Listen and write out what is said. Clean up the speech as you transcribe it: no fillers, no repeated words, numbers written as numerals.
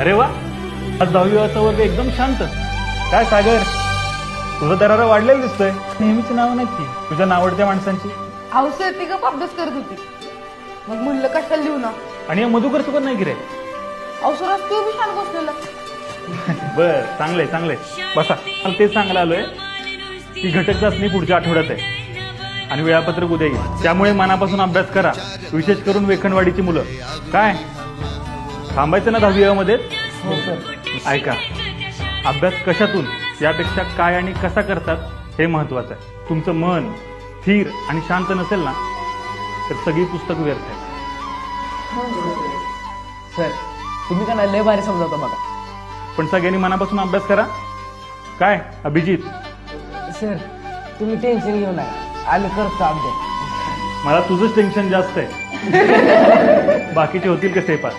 अरे वा, आज 10वीचा वर्ग एकदम शांत. काय सागर, तुझं दरारा वाढलेलं दिसतंय. नेहमीची नावं नाहीत की तुझ्या नावडत्या माणसांची. अहो सर ती गप अभ्यास करत होती, मग म्हणलं कशाला लिहू ना. आणि या मधुकर सुद्धा नाही गिरे. अहो सर आज तू बी शांत बसलेला. बर, चांगलंय चांगलंय, बसा. मला तेच सांगायला आलोय की घटक चाचणी पुढच्या आठवड्यात आहे आणि वेळापत्रक उद्या येईल. त्यामुळे मनापासून अभ्यास करा, विशेष करून वेखणवाडीची मुलं. काय थांबायचं ना 10वी मध्ये? हो सर. ऐका, अभ्यास कशातून यापेक्षा काय आणि कसा करतात हे महत्वाचं आहे. तुमचं मन स्थिर आणि शांत नसेल ना तर सगळी पुस्तक व्यर्थ आहे. सर तुम्ही का नाही लय भारी समजावता बघा. पण सगळ्यांनी मनापासून अभ्यास करा. काय अभिजित, सर तुम्ही टेन्शन घेऊ नका, आम्ही करतो अभ्यास. मला तुझंच टेन्शन जास्त आहे. बाकीचे होतील कसे पास.